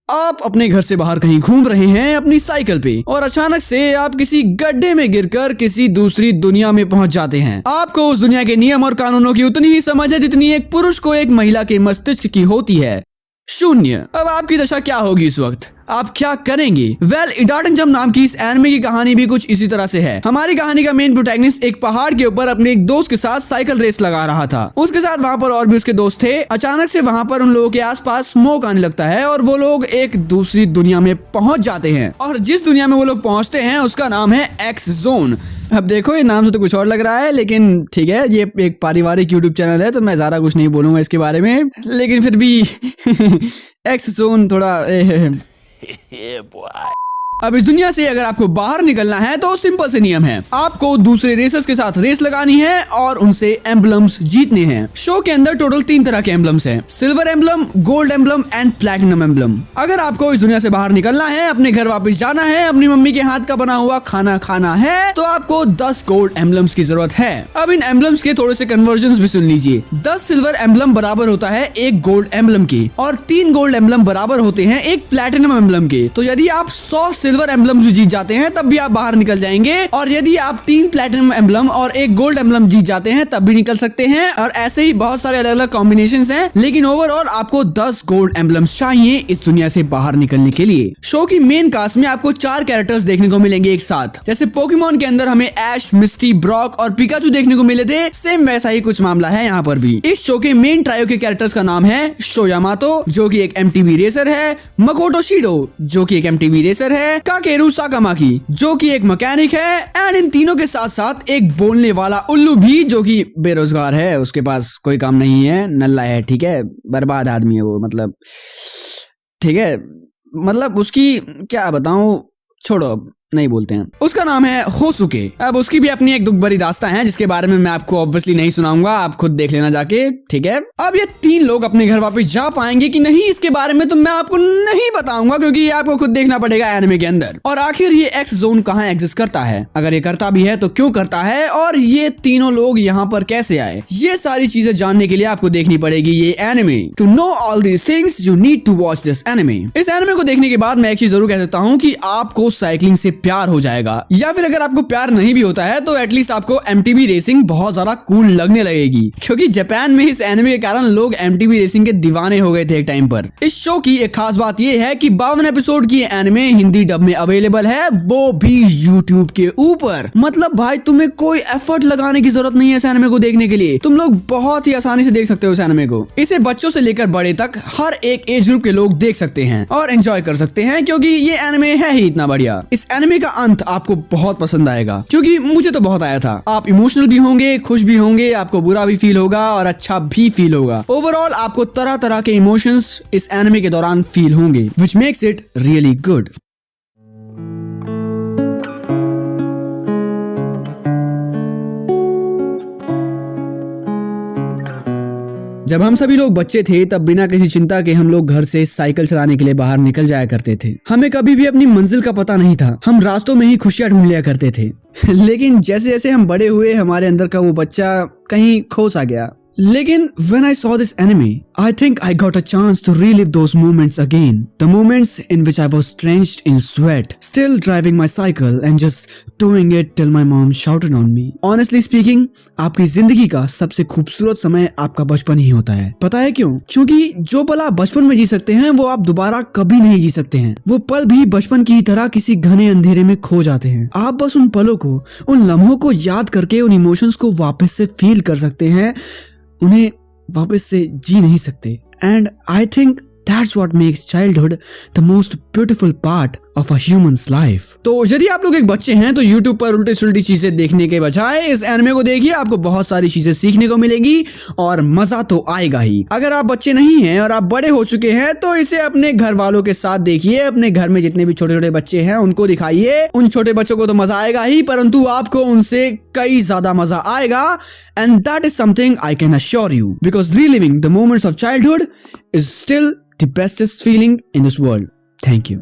आप अपने घर से बाहर कहीं घूम रहे हैं अपनी साइकिल पे और अचानक से आप किसी गड्ढे में गिरकर किसी दूसरी दुनिया में पहुंच जाते हैं। आपको उस दुनिया के नियम और कानूनों की उतनी ही समझ है जितनी एक पुरुष को एक महिला के मस्तिष्क की होती है। शून्य। अब आपकी दशा क्या होगी इस वक्त? आप क्या करेंगे? वेल, इडाटन जम नाम की इस एनिमे की कहानी भी कुछ इसी तरह से है। हमारी कहानी का मेन प्रोटैगनिस्ट एक पहाड़ के ऊपर अपने एक दोस्त के साथ साइकिल रेस लगा रहा था। उसके साथ वहाँ पर और भी उसके दोस्त थे। अचानक से वहाँ पर उन लोगों के आसपास स्मोक आने लगता है और वो लोग एक दूसरी दुनिया में पहुंच जाते हैं। और जिस दुनिया में वो लोग पहुंचते हैं उसका नाम है एक्स जोन। अब देखो, ये नाम से तो कुछ और लग रहा है, लेकिन ठीक है, ये एक पारिवारिक यूट्यूब चैनल है तो मैं ज्यादा कुछ नहीं बोलूंगा इसके बारे में, लेकिन फिर भी एक्स जोन थोड़ा Yeah, boy. अब इस दुनिया से अगर आपको बाहर निकलना है तो सिंपल से नियम है। आपको दूसरे रेसर्स के साथ रेस लगानी है और उनसे एम्बलम्स जीतने हैं। शो के अंदर टोटल 3 तरह के एम्बलम्स हैं: silver emblem, gold emblem and platinum emblem. अगर आपको इस दुनिया से बाहर निकलना है, अपने घर वापस जाना है, अपनी मम्मी के हाथ का बना हुआ खाना खाना है, तो आपको 10 गोल्ड एम्बलम्स की जरूरत है। अब इन एम्बलम्स के थोड़े से कन्वर्जन भी सुन लीजिए। 10 सिल्वर एम्बलम बराबर होता है 1 गोल्ड एम्बलम के, और 3 गोल्ड एम्बलम बराबर होते हैं 1 प्लैटिनम एम्बलम के। तो यदि आप 100 सिल्वर एम्बलम भी जीत जाते हैं तब भी आप बाहर निकल जाएंगे, और यदि आप 3 प्लैटिनम एम्बलम और 1 गोल्ड एम्बलम जीत जाते हैं तब भी निकल सकते हैं। और ऐसे ही बहुत सारे अलग अलग कॉम्बिनेशंस हैं, लेकिन ओवरऑल आपको 10 गोल्ड एम्बलम्स चाहिए इस दुनिया से बाहर निकलने के लिए। शो की मेन कास्ट में आपको 4 कैरेक्टर्स देखने को मिलेंगे एक साथ। जैसे पोकेमॉन के अंदर हमें ऐश, मिस्टी, ब्रॉक और पिकाचू देखने को मिले थे, सेम वैसा ही कुछ मामला है यहाँ पर भी। इस शो के मेन ट्रायो के कैरेक्टर्स का नाम है शो यामातो, जो कि एक एमटीबी रेसर है, मकोटो शिडो, जो कि एक एमटीबी रेसर है, काकेरू साकामाकी, जो कि एक मैकेनिक है, एंड इन तीनों के साथ साथ एक बोलने वाला उल्लू भी, जो कि बेरोजगार है, उसके पास कोई काम नहीं है, नल्ला है, ठीक है, बर्बाद आदमी है वो, मतलब ठीक है, मतलब उसकी क्या बताऊं, छोड़ो, नहीं बोलते हैं। उसका नाम है होसुके। अब उसकी भी अपनी एक दुख भरी दास्तां है जिसके बारे में मैं आपको ऑब्वियसली नहीं सुनाऊंगा, आप खुद देख लेना जाके, ठीक है। अब ये 3 लोग अपने घर वापस जा पाएंगे कि नहीं, इसके बारे में तो मैं आपको नहीं बताऊंगा, क्योंकि ये आपको खुद देखना पड़ेगा एनिमे के अंदर। और आखिर ये एक्स जोन कहाँ एग्जिस्ट करता है, अगर ये करता भी है तो क्यों करता है, और ये तीनों लोग यहाँ पर कैसे आए, ये सारी चीजें जानने के लिए आपको देखनी पड़ेगी ये anime. To know all these things you need to watch this anime. इस एनिमे को देखने के बाद मैं एक चीज जरूर कह सकता हूँ कि आपको साइकिलिंग से प्यार हो जाएगा, या फिर अगर आपको प्यार नहीं भी होता है तो एटलीस्ट आपको एमटीबी रेसिंग बहुत ज्यादा कूल लगने लगेगी, क्योंकि जापान में इस एनिमे के कारण लोग एमटीबी रेसिंग के दीवाने हो गए थे एक टाइम पर। इस शो की एक खास बात यह है कि 52 एपिसोड की एनिमे हिंदी डब में अवेलेबल है, वो भी यूट्यूब के ऊपर। मतलब भाई, तुम्हें कोई एफर्ट लगाने की जरूरत नहीं है इस एनिमे को देखने के लिए, तुम लोग बहुत ही आसानी से देख सकते हो इस एनिमे को। इसे बच्चों से लेकर बड़े तक हर एक एज ग्रुप के लोग देख सकते हैं और एंजॉय कर सकते हैं, क्योंकि ये एनिमे है ही इतना बढ़िया। इस एनिमे का अंत आपको बहुत पसंद आएगा, क्योंकि मुझे तो बहुत आया था। आप इमोशनल भी होंगे, खुश भी होंगे, आपको बुरा भी फील होगा और अच्छा भी फील होगा। ओवरऑल आपको तरह तरह के इमोशंस इस एनिमे के दौरान फील होंगे, which makes it really good. जब हम सभी लोग बच्चे थे तब बिना किसी चिंता के हम लोग घर से साइकिल चलाने के लिए बाहर निकल जाया करते थे। हमें कभी भी अपनी मंजिल का पता नहीं था, हम रास्तों में ही खुशियां ढूंढ लिया करते थे। लेकिन जैसे जैसे हम बड़े हुए, हमारे अंदर का वो बच्चा कहीं खो सा गया। लेकिन when I saw this anime, I think I got a chance to relive those moments again. The moments in which I was drenched in sweat, still driving my cycle and just doing it till my mom shouted on me. Honestly speaking, आपकी जिंदगी का सबसे खूबसूरत समय आपका बचपन ही होता है। पता है क्यों? क्योंकि जो पल आप बचपन में जी सकते हैं वो आप दोबारा कभी नहीं जी सकते हैं। वो पल भी बचपन की तरह किसी घने अंधेरे में खो जाते हैं। आप बस उन पलों को, उन लम्हों को याद करके उन इमोशंस को वापस से फील कर सकते हैं, उन्हें वापस से जी नहीं सकते। And I think that's what makes childhood the most beautiful part of a humans life. तो यदि आप लोग एक बच्चे हैं तो यूट्यूब पर उल्टी सुल्टी चीजें देखने के बजाय इस एनिमे को देखिए, आपको बहुत सारी चीजें सीखने को मिलेंगी और मजा तो आएगा ही। अगर आप बच्चे नहीं हैं और आप बड़े हो चुके हैं तो इसे अपने घर वालों के साथ देखिए, अपने घर में जितने भी छोटे छोटे बच्चे हैं उनको दिखाइए। उन छोटे बच्चों को तो मजा आएगा ही, परंतु आपको उनसे कई ज्यादा मजा आएगा, and that is something I can assure you, because reliving the moments of childhood is still the bestest feeling in this world. Thank you.